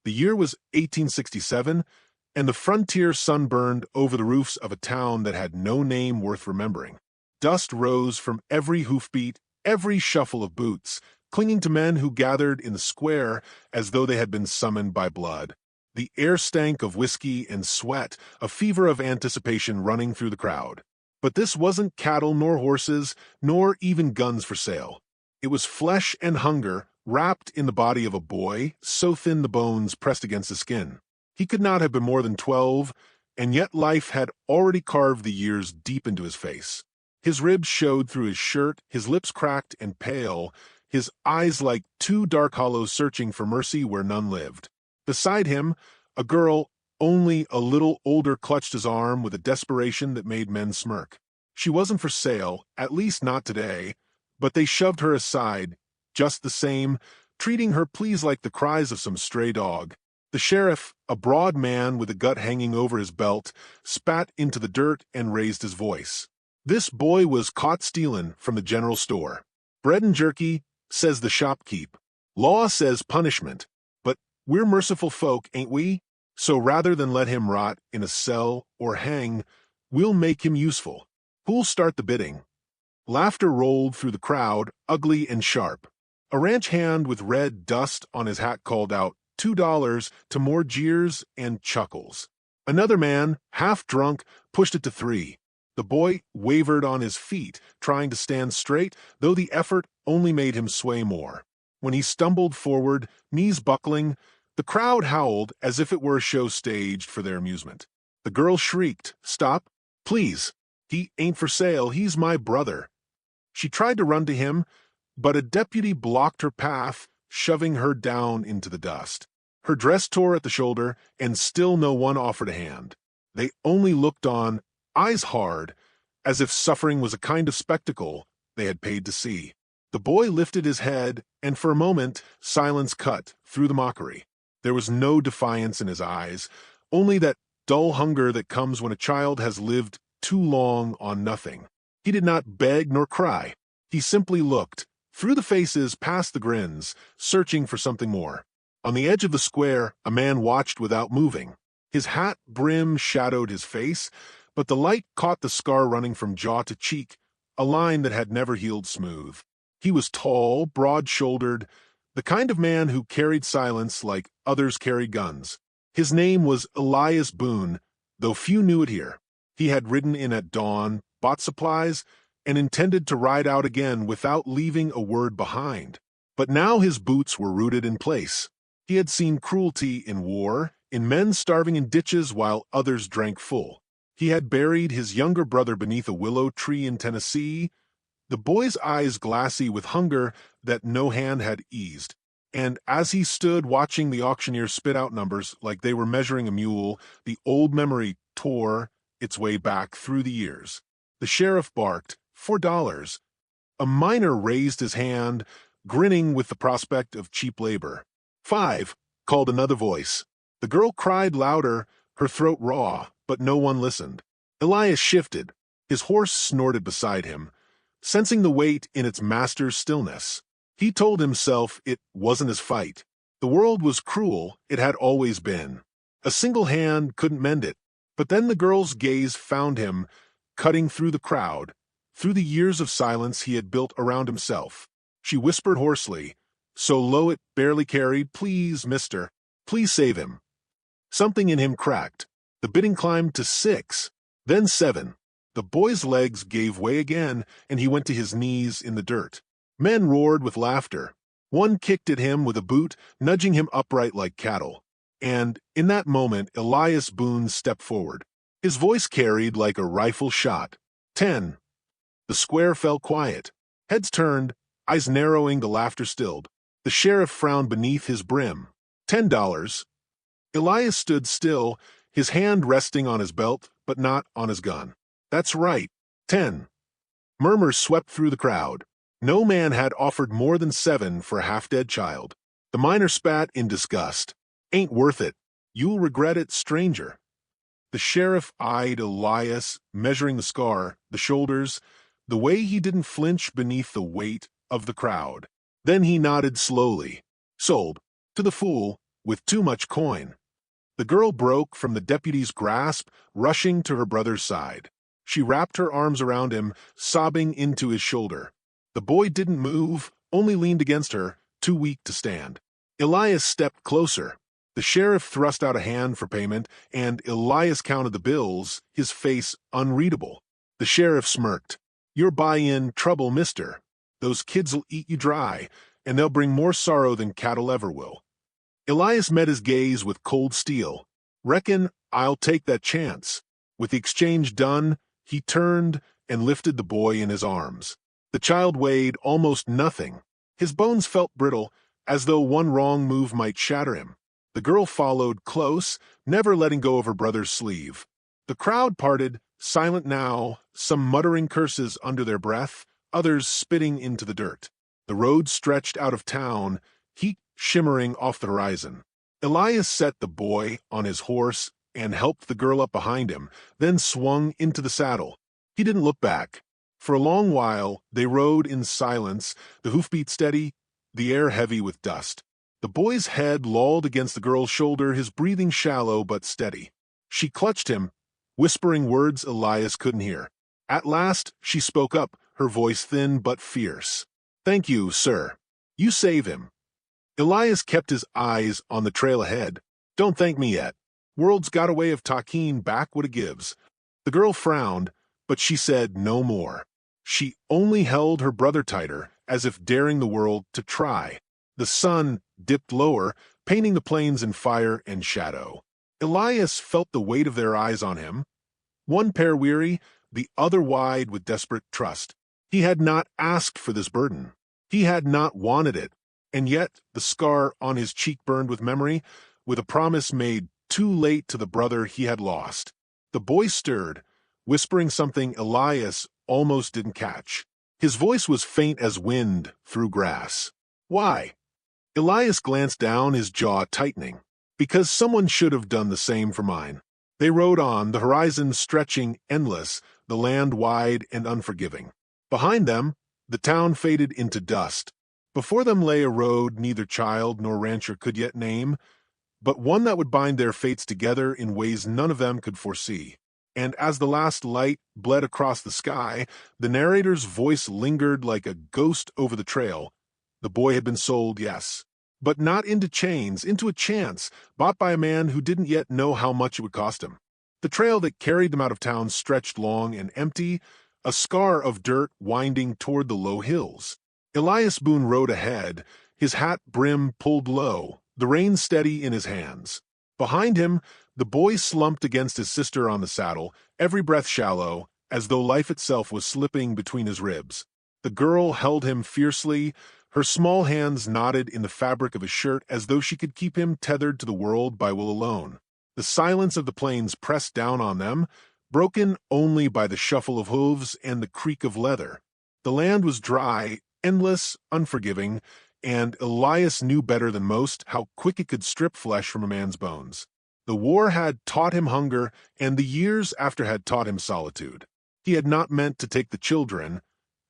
The year was 1867, and the frontier sunburned over the roofs of a town that had no name worth remembering. Dust rose from every hoofbeat, every shuffle of boots, clinging to men who gathered in the square as though they had been summoned by blood. The air stank of whiskey and sweat, a fever of anticipation running through the crowd. But this wasn't cattle nor horses, nor even guns for sale. It was flesh and hunger wrapped in the body of a boy, so thin the bones pressed against the skin. He could not have been more than 12, and yet life had already carved the years deep into his face. His ribs showed through his shirt, his lips cracked and pale, his eyes like two dark hollows searching for mercy where none lived. Beside him, a girl, only a little older, clutched his arm with a desperation that made men smirk. She wasn't for sale, at least not today, but they shoved her aside, just the same, treating her pleas like the cries of some stray dog. The sheriff, a broad man with a gut hanging over his belt, spat into the dirt and raised his voice. This boy was caught stealing from the general store. Bread and jerky, says the shopkeep. Law says punishment. But we're merciful folk, ain't we? So rather than let him rot in a cell or hang, we'll make him useful. Who'll start the bidding? Laughter rolled through the crowd, ugly and sharp. A ranch hand with red dust on his hat called out $2 to more jeers and chuckles. Another man, half drunk, pushed it to $3. The boy wavered on his feet, trying to stand straight, though the effort only made him sway more. When he stumbled forward, knees buckling, the crowd howled as if it were a show staged for their amusement. The girl shrieked, "Stop, please! He ain't for sale, he's my brother." She tried to run to him, but a deputy blocked her path, shoving her down into the dust. Her dress tore at the shoulder, and still no one offered a hand. They only looked on, eyes hard, as if suffering was a kind of spectacle they had paid to see. The boy lifted his head, and for a moment silence cut through the mockery. There was no defiance in his eyes, only that dull hunger that comes when a child has lived too long on nothing. He did not beg nor cry. He simply looked, through the faces, past the grins, searching for something more. On the edge of the square, a man watched without moving. His hat brim shadowed his face, but the light caught the scar running from jaw to cheek, a line that had never healed smooth. He was tall, broad-shouldered, the kind of man who carried silence like others carried guns. His name was Elias Boone, though few knew it here. He had ridden in at dawn, bought supplies, and intended to ride out again without leaving a word behind. But now his boots were rooted in place. He had seen cruelty in war, in men starving in ditches while others drank full. He had buried his younger brother beneath a willow tree in Tennessee, the boy's eyes glassy with hunger that no hand had eased. And as he stood watching the auctioneer spit out numbers like they were measuring a mule, the old memory tore its way back through the years. The sheriff barked, $4. A miner raised his hand, grinning with the prospect of cheap labor. $5, called another voice. The girl cried louder, her throat raw, but no one listened. Elias shifted. His horse snorted beside him, sensing the weight in its master's stillness. He told himself it wasn't his fight. The world was cruel, it had always been. A single hand couldn't mend it. But then the girl's gaze found him, cutting through the crowd, through the years of silence he had built around himself. She whispered hoarsely, so low it barely carried, "Please, mister, please save him." Something in him cracked. The bidding climbed to 6, then 7. The boy's legs gave way again, and he went to his knees in the dirt. Men roared with laughter. One kicked at him with a boot, nudging him upright like cattle. And in that moment, Elias Boone stepped forward. His voice carried like a rifle shot. 10. The square fell quiet. Heads turned, eyes narrowing, the laughter stilled. The sheriff frowned beneath his brim. $10. Elias stood still, his hand resting on his belt, but not on his gun. That's right, 10. Murmurs swept through the crowd. No man had offered more than 7 for a half-dead child. The miner spat in disgust. Ain't worth it. You'll regret it, stranger. The sheriff eyed Elias, measuring the scar, the shoulders, the way he didn't flinch beneath the weight of the crowd. Then he nodded slowly. Sold. To the fool, with too much coin. The girl broke from the deputy's grasp, rushing to her brother's side. She wrapped her arms around him, sobbing into his shoulder. The boy didn't move, only leaned against her, too weak to stand. Elias stepped closer. The sheriff thrust out a hand for payment, and Elias counted the bills, his face unreadable. The sheriff smirked. "You're buy-in trouble, mister. Those kids'll eat you dry, and they'll bring more sorrow than cattle ever will." Elias met his gaze with cold steel. "Reckon I'll take that chance." With the exchange done, he turned and lifted the boy in his arms. The child weighed almost nothing. His bones felt brittle, as though one wrong move might shatter him. The girl followed close, never letting go of her brother's sleeve. The crowd parted, silent now, some muttering curses under their breath, others spitting into the dirt. The road stretched out of town, heat shimmering off the horizon. Elias set the boy on his horse and helped the girl up behind him, then swung into the saddle. He didn't look back. For a long while, they rode in silence, the hoofbeat steady, the air heavy with dust. The boy's head lolled against the girl's shoulder, his breathing shallow but steady. She clutched him, whispering words Elias couldn't hear. At last, she spoke up, her voice thin but fierce. "Thank you, sir. You save him." Elias kept his eyes on the trail ahead. "Don't thank me yet. World's got a way of talking back what it gives." The girl frowned, but she said no more. She only held her brother tighter, as if daring the world to try. The sun dipped lower, painting the plains in fire and shadow. Elias felt the weight of their eyes on him. One pair weary, the other wide with desperate trust. He had not asked for this burden. He had not wanted it. And yet the scar on his cheek burned with memory, with a promise made too late to the brother he had lost. The boy stirred, whispering something Elias almost didn't catch. His voice was faint as wind through grass. "Why?" Elias glanced down, his jaw tightening. "Because someone should have done the same for mine." They rode on, the horizon stretching endless, the land wide and unforgiving. Behind them, the town faded into dust. Before them lay a road neither child nor rancher could yet name, but one that would bind their fates together in ways none of them could foresee. And as the last light bled across the sky, the narrator's voice lingered like a ghost over the trail. The boy had been sold, yes, but not into chains, into a chance, bought by a man who didn't yet know how much it would cost him. The trail that carried them out of town stretched long and empty, a scar of dirt winding toward the low hills. Elias Boone rode ahead, his hat brim pulled low, the reins steady in his hands. Behind him, the boy slumped against his sister on the saddle, every breath shallow, as though life itself was slipping between his ribs. The girl held him fiercely, her small hands knotted in the fabric of his shirt as though she could keep him tethered to the world by will alone. The silence of the plains pressed down on them, broken only by the shuffle of hooves and the creak of leather. The land was dry, endless, unforgiving, and Elias knew better than most how quick it could strip flesh from a man's bones. The war had taught him hunger, and the years after had taught him solitude. He had not meant to take the children,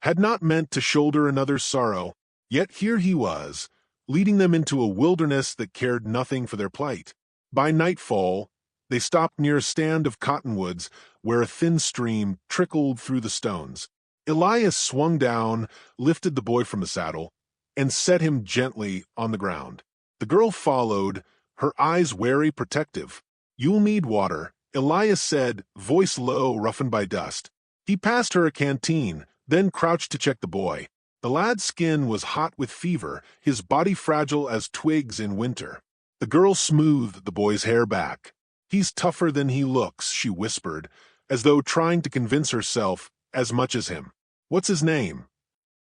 had not meant to shoulder another's sorrow, yet here he was, leading them into a wilderness that cared nothing for their plight. By nightfall, they stopped near a stand of cottonwoods where a thin stream trickled through the stones. Elias swung down, lifted the boy from the saddle, and set him gently on the ground. The girl followed, her eyes wary, protective. "You'll need water," Elias said, voice low, roughened by dust. He passed her a canteen, then crouched to check the boy. The lad's skin was hot with fever, his body fragile as twigs in winter. The girl smoothed the boy's hair back. "He's tougher than he looks," she whispered, as though trying to convince herself as much as him. "What's his name?"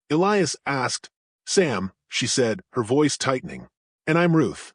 Elias asked. "Sam," she said, her voice tightening. "And I'm Ruth."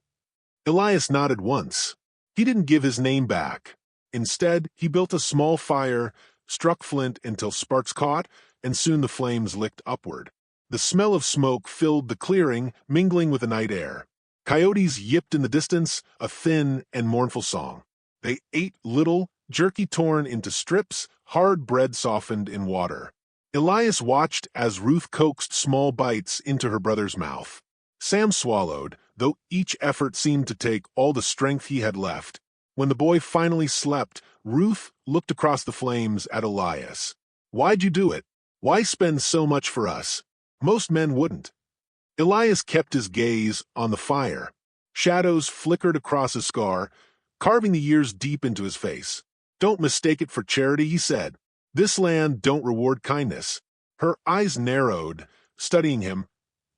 Elias nodded once. He didn't give his name back. Instead, he built a small fire, struck flint until sparks caught, and soon the flames licked upward. The smell of smoke filled the clearing, mingling with the night air. Coyotes yipped in the distance, a thin and mournful song. They ate little, jerky torn into strips, hard bread softened in water. Elias watched as Ruth coaxed small bites into her brother's mouth. Sam swallowed, though each effort seemed to take all the strength he had left. When the boy finally slept, Ruth looked across the flames at Elias. "Why'd you do it? Why spend so much for us? Most men wouldn't." Elias kept his gaze on the fire. Shadows flickered across his scar, carving the years deep into his face. "Don't mistake it for charity," he said. "This land don't reward kindness." Her eyes narrowed, studying him,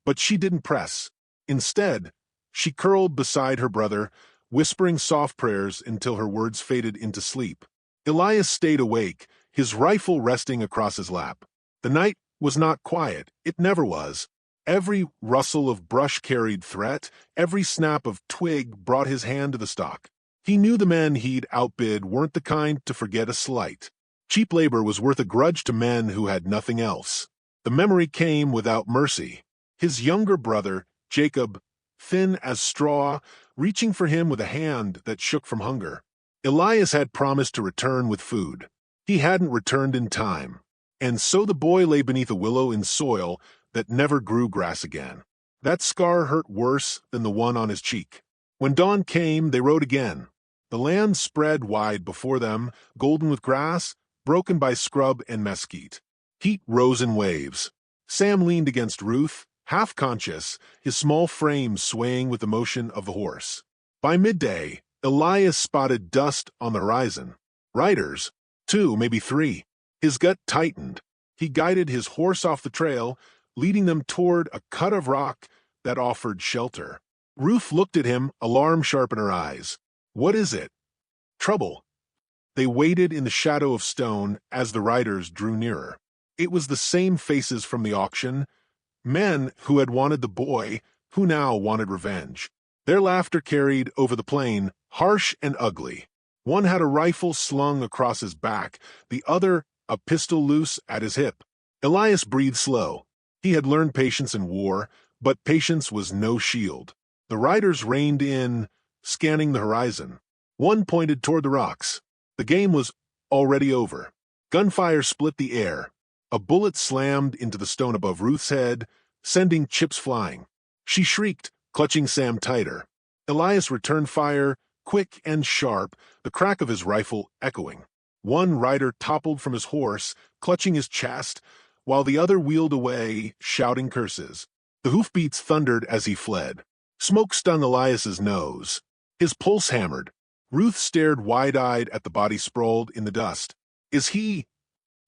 but she didn't press. Instead, she curled beside her brother, whispering soft prayers until her words faded into sleep. Elias stayed awake, his rifle resting across his lap. The night was not quiet. It never was. Every rustle of brush carried threat, every snap of twig brought his hand to the stock. He knew the men he'd outbid weren't the kind to forget a slight. Cheap labor was worth a grudge to men who had nothing else. The memory came without mercy. His younger brother, Jacob, thin as straw, reaching for him with a hand that shook from hunger. Elias had promised to return with food. He hadn't returned in time, and so the boy lay beneath a willow in soil that never grew grass again. That scar hurt worse than the one on his cheek. When dawn came, they rode again. The land spread wide before them, golden with grass, broken by scrub and mesquite. Heat rose in waves. Sam leaned against Ruth, half conscious, his small frame swaying with the motion of the horse. By midday, Elias spotted dust on the horizon. Riders, 2, maybe 3. His gut tightened. He guided his horse off the trail, leading them toward a cut of rock that offered shelter. Ruth looked at him, alarm sharp in her eyes. "What is it?" "Trouble." They waited in the shadow of stone as the riders drew nearer. It was the same faces from the auction, men who had wanted the boy, who now wanted revenge. Their laughter carried over the plain, harsh and ugly. One had a rifle slung across his back, the other a pistol loose at his hip. Elias breathed slow. He had learned patience in war, but patience was no shield. The riders reined in, scanning the horizon. One pointed toward the rocks. The game was already over. Gunfire split the air. A bullet slammed into the stone above Ruth's head, sending chips flying. She shrieked, clutching Sam tighter. Elias returned fire, quick and sharp, the crack of his rifle echoing. One rider toppled from his horse, clutching his chest, while the other wheeled away, shouting curses. The hoofbeats thundered as he fled. Smoke stung Elias's nose. His pulse hammered. Ruth stared wide-eyed at the body sprawled in the dust. "Is he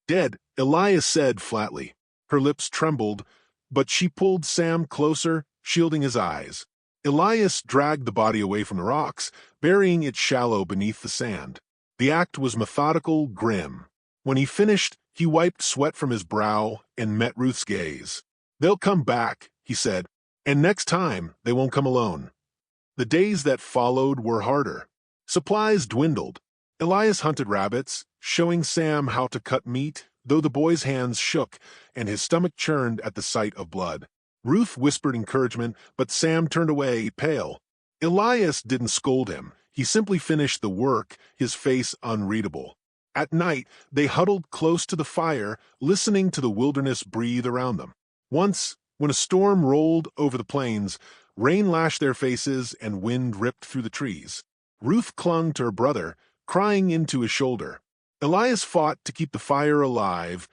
dead?" Elias said flatly. Her lips trembled, but she pulled Sam closer, shielding his eyes. Elias dragged the body away from the rocks, burying it shallow beneath the sand. The act was methodical, grim. When he finished, he wiped sweat from his brow and met Ruth's gaze. "They'll come back," he said, "and next time they won't come alone." The days that followed were harder. Supplies dwindled. Elias hunted rabbits, showing Sam how to cut meat, though the boy's hands shook and his stomach churned at the sight of blood. Ruth whispered encouragement, but Sam turned away, pale. Elias didn't scold him. He simply finished the work, his face unreadable. At night, they huddled close to the fire, listening to the wilderness breathe around them. Once, when a storm rolled over the plains, rain lashed their faces and wind ripped through the trees. Ruth clung to her brother, crying into his shoulder. Elias fought to keep the fire alive,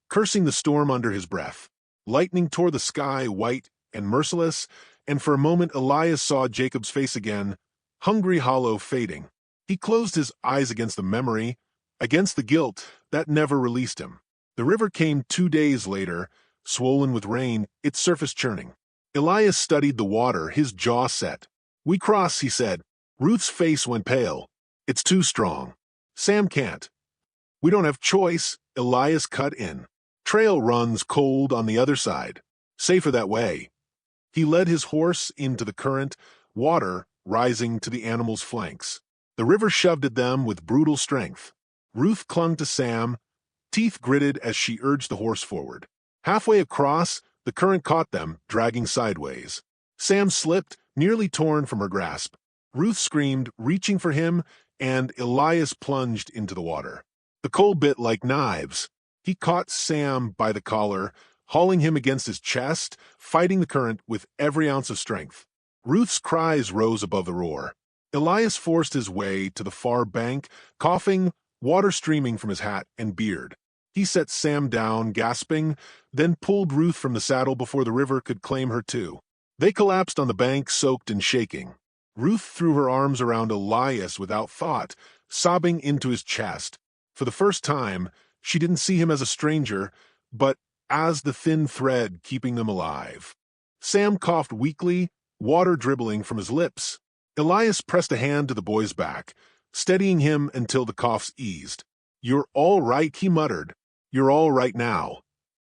cursing the storm under his breath. Lightning tore the sky white and merciless, and for a moment Elias saw Jacob's face again, hungry, hollow, fading. He closed his eyes against the memory, against the guilt that never released him. The river came 2 days later, swollen with rain, its surface churning. Elias studied the water, his jaw set. "We cross," he said. Ruth's face went pale. "It's too strong. Sam can't." "We don't have choice," Elias cut in. "Trail runs cold on the other side. Safer that way." He led his horse into the current, water rising to the animal's flanks. The river shoved at them with brutal strength. Ruth clung to Sam, teeth gritted as she urged the horse forward. Halfway across, the current caught them, dragging sideways. Sam slipped, nearly torn from her grasp. Ruth screamed, reaching for him, and Elias plunged into the water. The cold bit like knives. He caught Sam by the collar, hauling him against his chest, fighting the current with every ounce of strength. Ruth's cries rose above the roar. Elias forced his way to the far bank, coughing, water streaming from his hat and beard. He set Sam down, gasping, then pulled Ruth from the saddle before the river could claim her too. They collapsed on the bank, soaked and shaking. Ruth threw her arms around Elias without thought, sobbing into his chest. For the first time, she didn't see him as a stranger, but as the thin thread keeping them alive. Sam coughed weakly, water dribbling from his lips. Elias pressed a hand to the boy's back, steadying him until the coughs eased. "You're all right," he muttered. "You're all right now."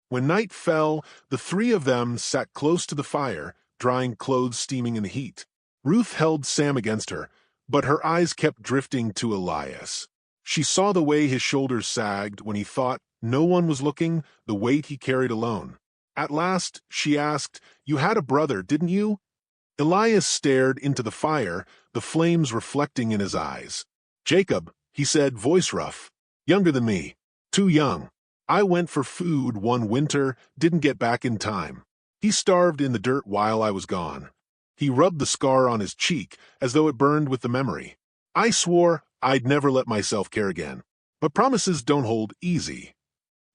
When night fell, the three of them sat close to the fire, drying clothes steaming in the heat. Ruth held Sam against her, but her eyes kept drifting to Elias. She saw the way his shoulders sagged when he thought no one was looking, the weight he carried alone. At last, she asked, "You had a brother, didn't you?" Elias stared into the fire, the flames reflecting in his eyes. "Jacob," he said, voice rough. "Younger than me. Too young. I went for food one winter, didn't get back in time. He starved in the dirt while I was gone." He rubbed the scar on his cheek as though it burned with the memory. "I swore I'd never let myself care again. But promises don't hold easy."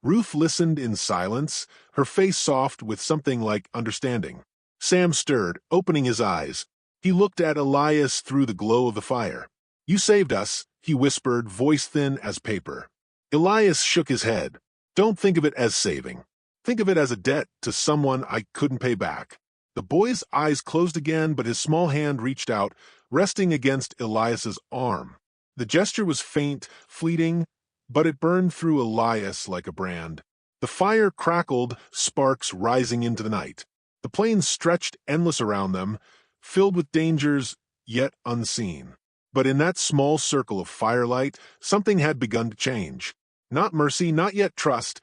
Ruth listened in silence, her face soft with something like understanding. Sam stirred, opening his eyes. He looked at Elias through the glow of the fire. "You saved us," he whispered, voice thin as paper. Elias shook his head. "Don't think of it as saving. Think of it as a debt to someone I couldn't pay back." The boy's eyes closed again, but his small hand reached out, resting against Elias's arm. The gesture was faint, fleeting, but it burned through Elias like a brand. The fire crackled, sparks rising into the night. The plains stretched endless around them, filled with dangers yet unseen. But in that small circle of firelight, something had begun to change. Not mercy, not yet trust,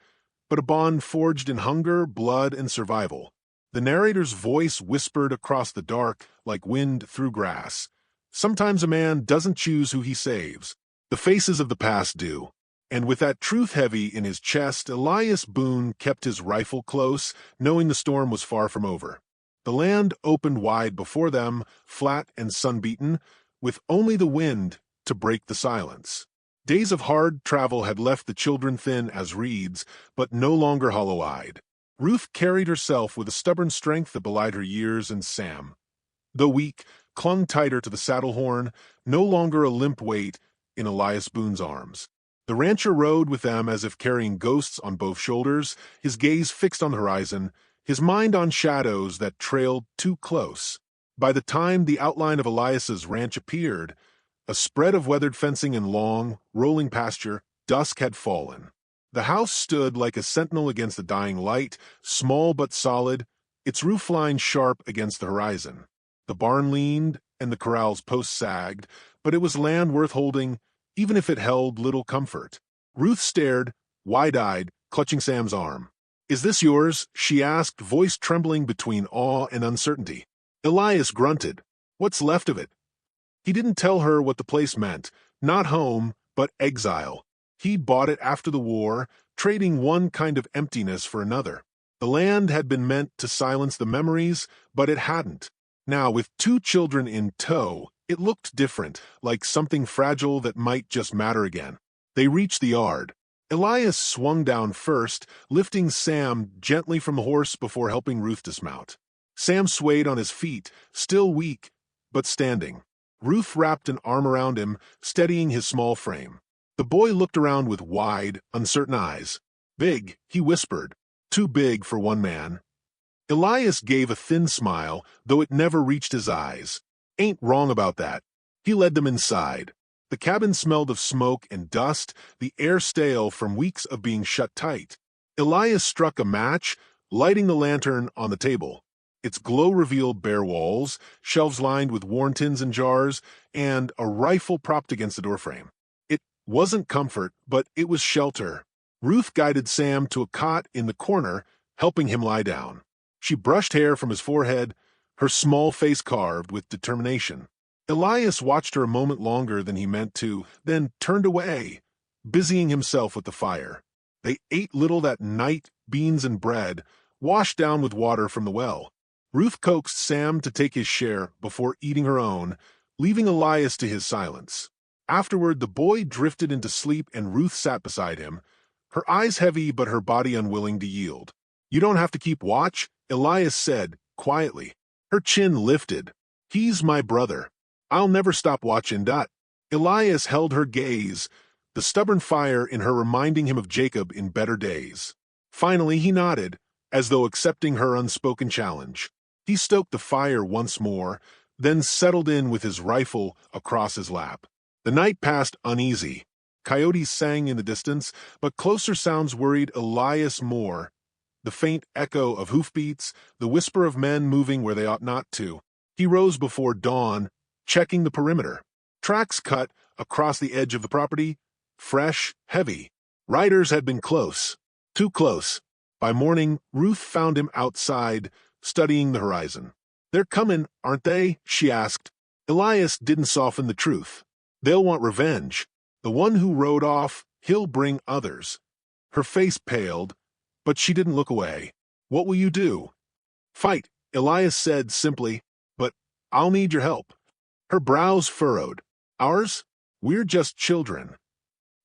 but a bond forged in hunger, blood, and survival. The narrator's voice whispered across the dark like wind through grass. "Sometimes a man doesn't choose who he saves. The faces of the past do." And with that truth heavy in his chest, Elias Boone kept his rifle close, knowing the storm was far from over. The land opened wide before them, flat and sun-beaten, with only the wind to break the silence. Days of hard travel had left the children thin as reeds, but no longer hollow-eyed. Ruth carried herself with a stubborn strength that belied her years, and Sam, though weak, clung tighter to the saddle horn, no longer a limp weight in Elias Boone's arms. The rancher rode with them as if carrying ghosts on both shoulders, his gaze fixed on the horizon, his mind on shadows that trailed too close. By the time the outline of Elias's ranch appeared, a spread of weathered fencing and long, rolling pasture, dusk had fallen. The house stood like a sentinel against the dying light, small but solid, its roofline sharp against the horizon. The barn leaned, and the corral's posts sagged, but it was land worth holding, even if it held little comfort. Ruth stared, wide-eyed, clutching Sam's arm. "Is this yours?" she asked, voice trembling between awe and uncertainty. Elias grunted. "What's left of it?" He didn't tell her what the place meant, not home, but exile. He'd bought it after the war, trading one kind of emptiness for another. The land had been meant to silence the memories, but it hadn't. Now, with 2 children in tow, it looked different, like something fragile that might just matter again. They reached the yard. Elias swung down first, lifting Sam gently from the horse before helping Ruth dismount. Sam swayed on his feet, still weak, but standing. Ruth wrapped an arm around him, steadying his small frame. The boy looked around with wide, uncertain eyes. "Big," he whispered. "Too big for one man." Elias gave a thin smile, though it never reached his eyes. "Ain't wrong about that." He led them inside. The cabin smelled of smoke and dust, the air stale from weeks of being shut tight. Elias struck a match, lighting the lantern on the table. Its glow revealed bare walls, shelves lined with worn tins and jars, and a rifle propped against the doorframe. It wasn't comfort, but it was shelter. Ruth guided Sam to a cot in the corner, helping him lie down. She brushed hair from his forehead, her small face carved with determination. Elias watched her a moment longer than he meant to, then turned away, busying himself with the fire. They ate little that night, beans and bread, washed down with water from the well. Ruth coaxed Sam to take his share before eating her own, leaving Elias to his silence. Afterward, the boy drifted into sleep and Ruth sat beside him, her eyes heavy but her body unwilling to yield. "You don't have to keep watch," Elias said, quietly. Her chin lifted. "He's my brother. I'll never stop watching." Elias held her gaze, the stubborn fire in her reminding him of Jacob in better days. Finally, he nodded, as though accepting her unspoken challenge. He stoked the fire once more, then settled in with his rifle across his lap. The night passed uneasy. Coyotes sang in the distance, but closer sounds worried Elias more. The faint echo of hoofbeats, the whisper of men moving where they ought not to. He rose before dawn, checking the perimeter. Tracks cut across the edge of the property, fresh, heavy. Riders had been close, too close. By morning, Ruth found him outside, studying the horizon. "They're coming, aren't they?" she asked. Elias didn't soften the truth. "They'll want revenge. The one who rode off, he'll bring others." Her face paled, but she didn't look away. "What will you do?" "Fight," Elias said simply, "but I'll need your help." Her brows furrowed. "Ours? We're just children."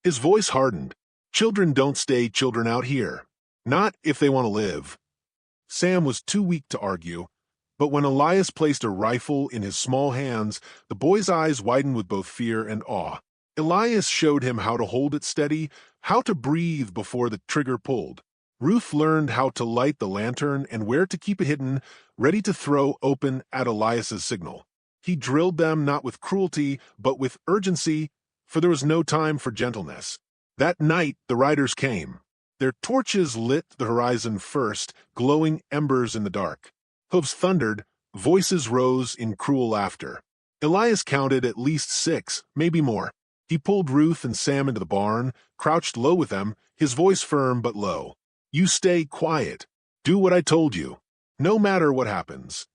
His voice hardened. "Children don't stay children out here. Not if they want to live." Sam was too weak to argue, but when Elias placed a rifle in his small hands, the boy's eyes widened with both fear and awe. Elias showed him how to hold it steady, how to breathe before the trigger pulled. Ruth learned how to light the lantern and where to keep it hidden, ready to throw open at Elias's signal. He drilled them not with cruelty, but with urgency, for there was no time for gentleness. That night the riders came. Their torches lit the horizon first, glowing embers in the dark. Hooves thundered, voices rose in cruel laughter. Elias counted at least 6, maybe more. He pulled Ruth and Sam into the barn, crouched low with them, his voice firm but low. "You stay quiet. Do what I told you. No matter what happens."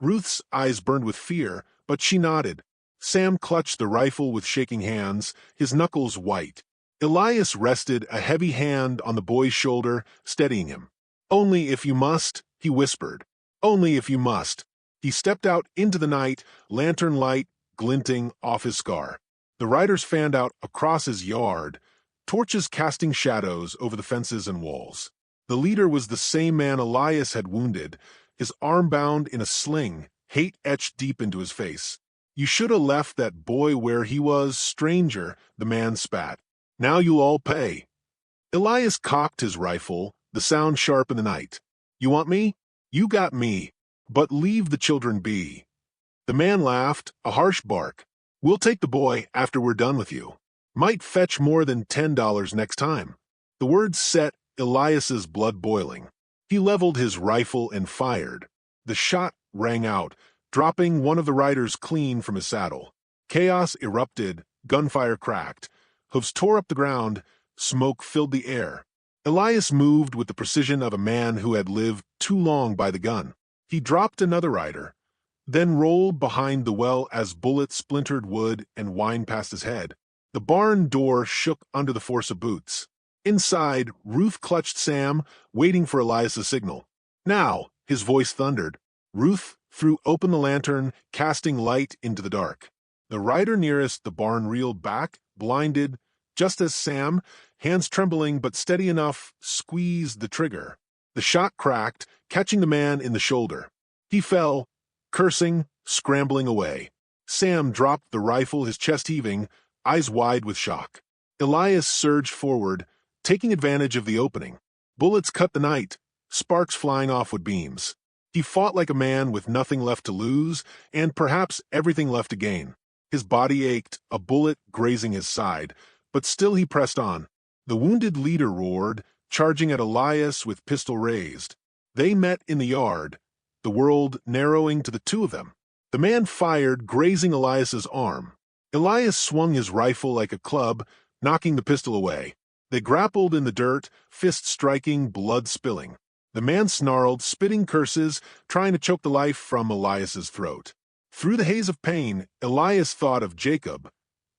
Ruth's eyes burned with fear, but she nodded. Sam clutched the rifle with shaking hands, his knuckles white. Elias rested a heavy hand on the boy's shoulder, steadying him. "Only if you must," he whispered. "Only if you must." He stepped out into the night, lantern light glinting off his scar. The riders fanned out across his yard, torches casting shadows over the fences and walls. The leader was the same man Elias had wounded, his arm bound in a sling, hate etched deep into his face. "You should have left that boy where he was, stranger," the man spat. "Now you'll all pay." Elias cocked his rifle, the sound sharp in the night. "You want me? You got me. But leave the children be." The man laughed, a harsh bark. "We'll take the boy after we're done with you. Might fetch more than $10 next time." The words set Elias's blood boiling. He leveled his rifle and fired. The shot rang out, dropping one of the riders clean from his saddle. Chaos erupted, gunfire cracked. Hooves tore up the ground, smoke filled the air. Elias moved with the precision of a man who had lived too long by the gun. He dropped another rider, then rolled behind the well as bullets splintered wood and whined past his head. The barn door shook under the force of boots. Inside, Ruth clutched Sam, waiting for Elias's signal. "Now," his voice thundered. Ruth threw open the lantern, casting light into the dark. The rider nearest the barn reeled back, blinded, just as Sam, hands trembling but steady enough, squeezed the trigger. The shot cracked, catching the man in the shoulder. He fell, cursing, scrambling away. Sam dropped the rifle, his chest heaving, eyes wide with shock. Elias surged forward, taking advantage of the opening. Bullets cut the night, sparks flying off wood beams. He fought like a man with nothing left to lose, and perhaps everything left to gain. His body ached, a bullet grazing his side, but still he pressed on. The wounded leader roared, charging at Elias with pistol raised. They met in the yard, the world narrowing to the two of them. The man fired, grazing Elias's arm. Elias swung his rifle like a club, knocking the pistol away. They grappled in the dirt, fists striking, blood spilling. The man snarled, spitting curses, trying to choke the life from Elias's throat. Through the haze of pain, Elias thought of Jacob,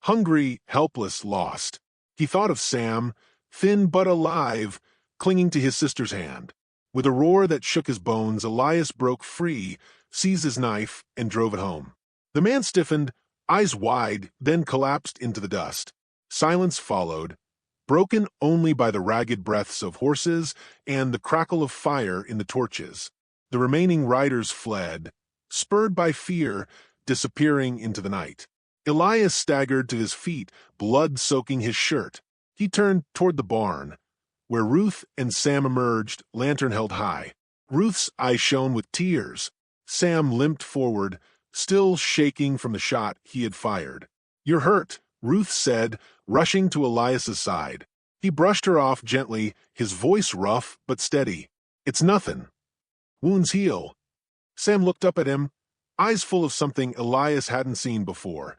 hungry, helpless, lost. He thought of Sam, thin but alive, clinging to his sister's hand. With a roar that shook his bones, Elias broke free, seized his knife, and drove it home. The man stiffened, eyes wide, then collapsed into the dust. Silence followed, broken only by the ragged breaths of horses and the crackle of fire in the torches. The remaining riders fled, spurred by fear, disappearing into the night. Elias staggered to his feet, blood soaking his shirt. He turned toward the barn, where Ruth and Sam emerged, lantern held high. Ruth's eyes shone with tears. Sam limped forward, still shaking from the shot he had fired. "You're hurt," Ruth said, rushing to Elias's side. He brushed her off gently, his voice rough but steady. "It's nothing. Wounds heal." Sam looked up at him, eyes full of something Elias hadn't seen before.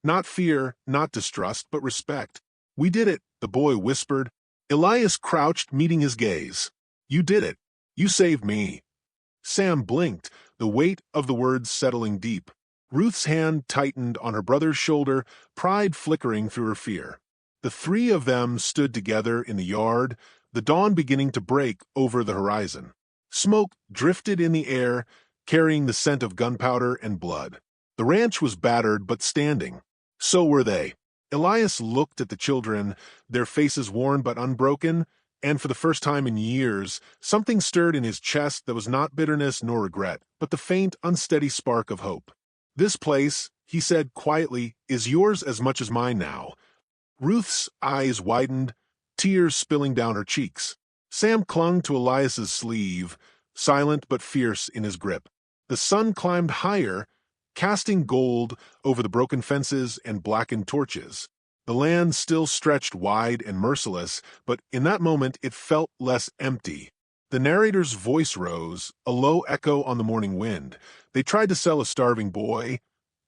Not fear, not distrust, but respect. "We did it," the boy whispered. Elias crouched, meeting his gaze. "You did it. You saved me." Sam blinked, the weight of the words settling deep. Ruth's hand tightened on her brother's shoulder, pride flickering through her fear. The three of them stood together in the yard, the dawn beginning to break over the horizon. Smoke drifted in the air, carrying the scent of gunpowder and blood. The ranch was battered but standing. So were they. Elias looked at the children, their faces worn but unbroken, and for the first time in years, something stirred in his chest that was not bitterness nor regret, but the faint, unsteady spark of hope. "This place," he said quietly, "is yours as much as mine now." Ruth's eyes widened, tears spilling down her cheeks. Sam clung to Elias's sleeve, silent but fierce in his grip. The sun climbed higher, casting gold over the broken fences and blackened torches. The land still stretched wide and merciless, but in that moment it felt less empty. The narrator's voice rose, a low echo on the morning wind. They tried to sell a starving boy,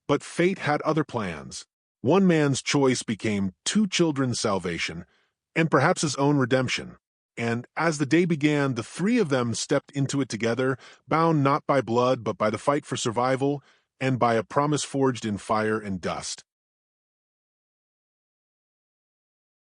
but fate had other plans. One man's choice became two children's salvation, and perhaps his own redemption. And as the day began, the three of them stepped into it together, bound not by blood but by the fight for survival, and by a promise forged in fire and dust.